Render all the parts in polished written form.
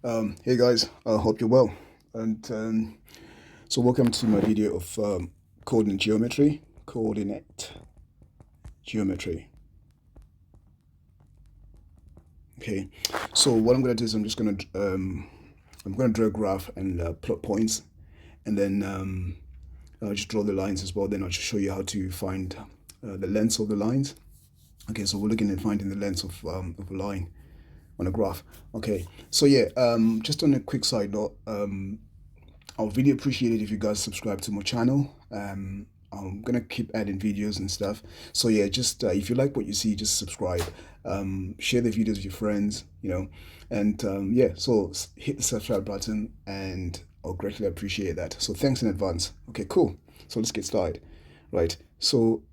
Hey guys, I hope you're well. And so welcome to my video of coordinate geometry. Okay, so what I'm gonna do is I'm gonna draw a graph and plot points, and then I'll just draw the lines as well. Then I'll just show you how to find the lengths of the lines. Okay, so we're looking at finding the length of a line on a graph. Okay, so yeah, just on a quick side note, I would really appreciate it if you guys subscribe to my channel. I'm gonna keep adding videos and stuff. So yeah, just if you like what you see, just subscribe. Share the videos with your friends, and yeah. So hit the subscribe button, and I'll greatly appreciate that. So thanks in advance. Okay, cool. So let's get started. Right. So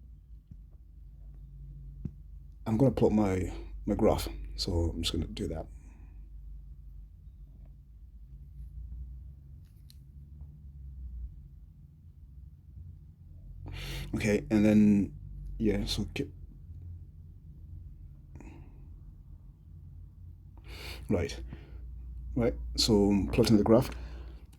I'm gonna plot my graph. So I'm just gonna do that. Okay, and then yeah. So right. Right, so I'm plotting the graph,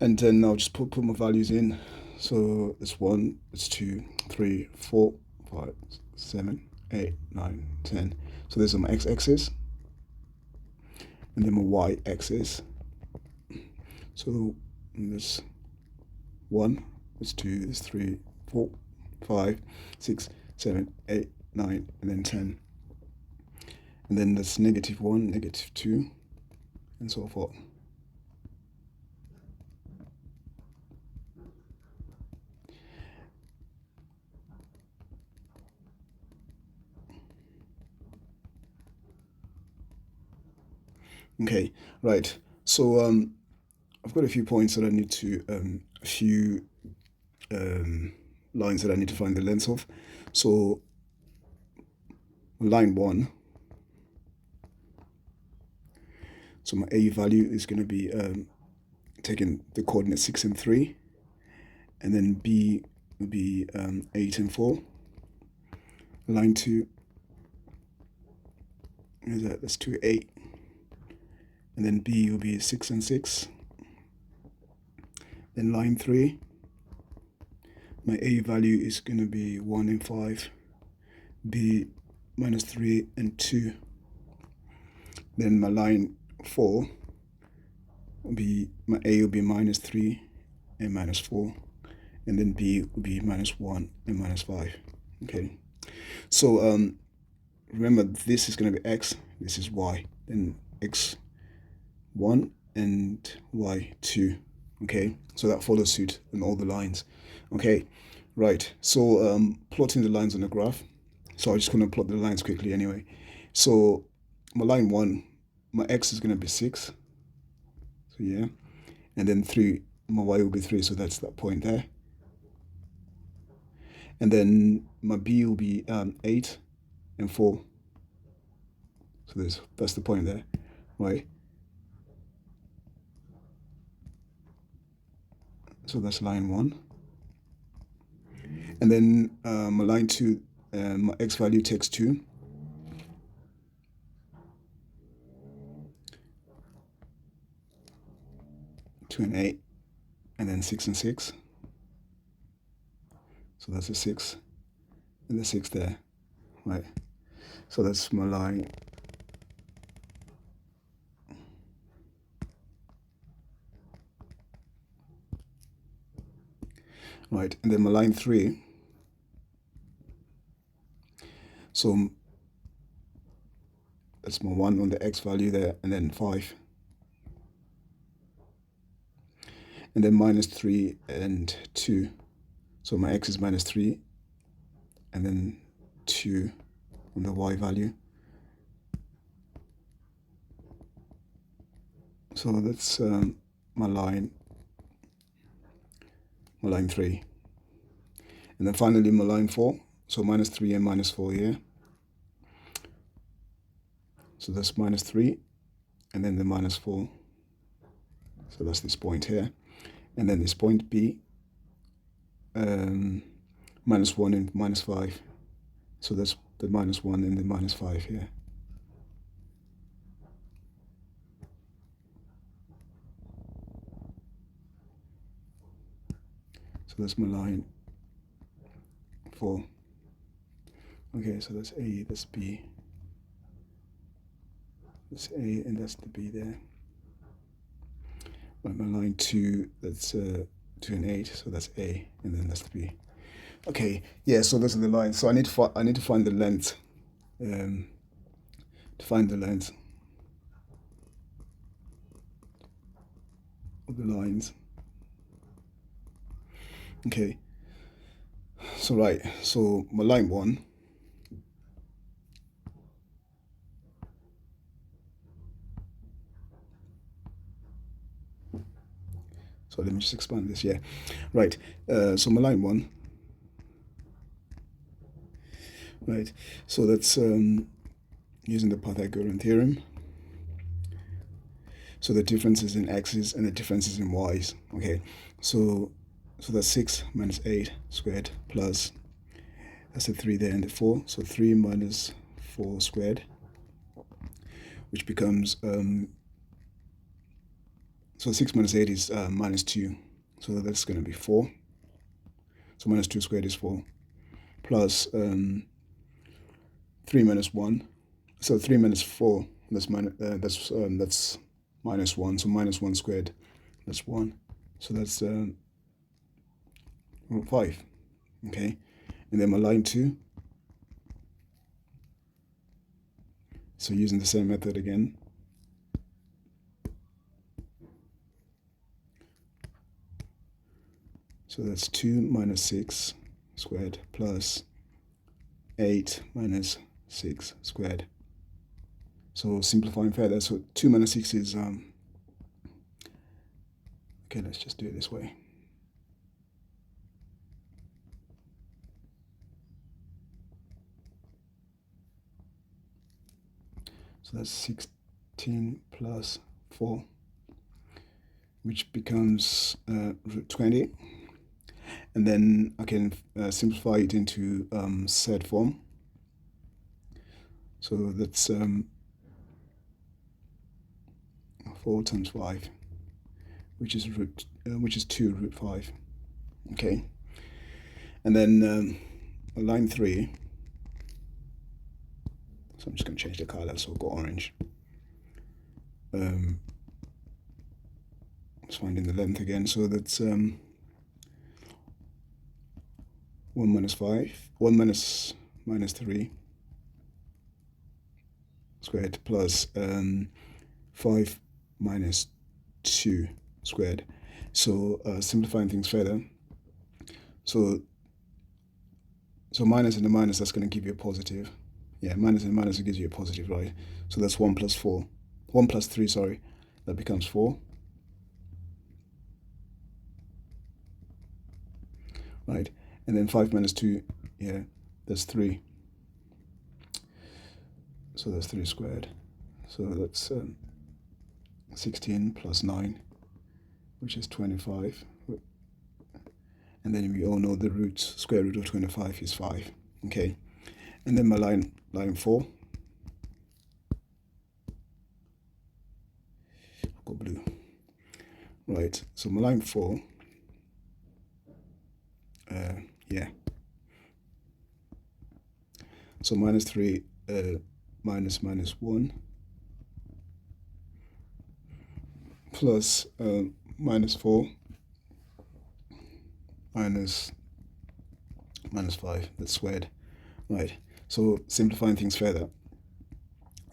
and then I'll just put my values in. So it's 1, it's 2, 3, 4, 5, 7, 8, 9, 10. So there's my x-axis, and then my y-axis. So there's 1, there's 2, there's 3, 4, 5, 6, 7, 8, 9, and then 10. And then there's -1, -2, and so forth. Okay, right. So I've got a few points that I need to, a few um, lines that I need to find the length of. So line 1, so my A value is going to be taking the coordinates 6 and 3, and then B will be 8 and 4. Line 2 is that's 2, 8, and then B will be 6 and 6. Then line 3, my A value is going to be 1 and 5, B -3 and 2. Then my line 4 will be, my A will be -3 and -4, and then B will be -1 and -5. Okay, so remember this is going to be X, this is Y, then X1 and Y2. Okay, so that follows suit in all the lines. Okay, right, so plotting the lines on the graph. So I'm just going to plot the lines quickly anyway. So my line 1, my X is going to be 6, so yeah, and then 3, my Y will be 3, so that's that point there. And then my B will be 8 and 4, so that's the point there, right? So that's line 1. And then my line 2, my X value takes 2. Two and 8, and then 6 and 6. So that's a 6, and the 6 there, right? So that's my line. Right, and then my line 3. So that's my 1 on the X value there, and then 5. And then -3 and 2. So my X is -3, and then 2 on the Y value. So that's my line 3. And then finally my line 4. So -3 and -4 here. So that's -3, and then the -4. So that's this point here. And then this point B, -1 and -5. So that's the -1 and the -5 here. So that's my line 4. Okay, so that's A, that's B, that's A, and that's the B there. Right, my line 2, that's 2 and 8, so that's A, and then that's the B. Okay, yeah, so those are the lines. So I need to find the length. To find the length of the lines. Okay. So right, so my line 1. So let me just expand this. Yeah, right. So my line 1. Right. So that's using the Pythagorean theorem. So the differences in x's and the differences in y's. Okay. So that's 6 minus 8 squared plus, that's the 3 there and the 4. So 3 minus 4 squared, which becomes so 6 minus 8 is minus 2. So that's going to be 4. So minus 2 squared is 4. Plus 3 minus 1. So 3 minus 4, that's minus 1. So minus 1 squared, that's 1. So that's 5. Okay. And then my line 2. So using the same method again. So that's 2 minus 6 squared plus 8 minus 6 squared. So simplifying further, so 2 minus 6 is, okay, let's just do it this way. So that's 16 plus 4, which becomes root 20. And then I can simplify it into set form. So that's 4 times 5, which is 2 root 5. Okay. And then line 3. So I'm just going to change the color, so I'll go orange. Just finding the length again. So that's 1 minus 5, 1 minus 3 squared plus 5 minus 2 squared. So simplifying things further. So minus and the minus, that's going to give you a positive. Yeah, minus and minus, it gives you a positive, right? So that's 1 plus 4. 1 plus 3, sorry. That becomes 4. Right? And then 5 minus 2, yeah, that's 3. So that's 3 squared. So that's 16 plus 9, which is 25. And then we all know the square root of 25 is 5. Okay. And then my line 4. I'll go blue. Right. So my line 4. Yeah. So minus 3 minus 1 plus minus 4 minus 5, that's squared. Right. So simplifying things further.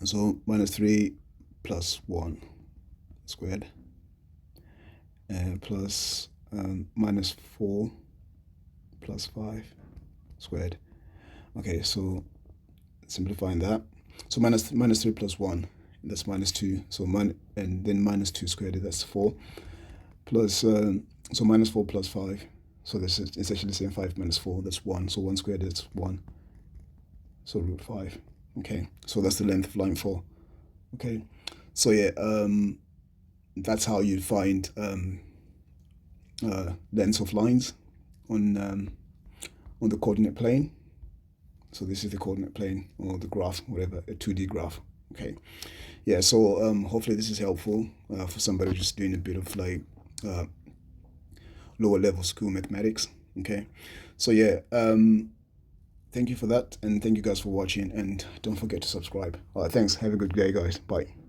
So minus 3 plus 1 squared plus minus 4 plus 5 squared. Okay, so simplifying that. So minus 3 plus 1, that's minus 2. So and then minus 2 squared, that's 4. Plus, so minus 4 plus 5. So this is, it's actually the same, 5 minus 4, that's 1. So 1 squared is 1. So root 5. Okay, so that's the length of line 4. Okay, so yeah, that's how you find lengths of lines on the coordinate plane. So this is the coordinate plane, or the graph, whatever, a 2D graph. Okay, yeah, so hopefully this is helpful for somebody just doing a bit of like lower level school mathematics. Okay, so yeah, thank you for that, and thank you guys for watching, and don't forget to subscribe. All right, thanks. Have a good day, guys. Bye.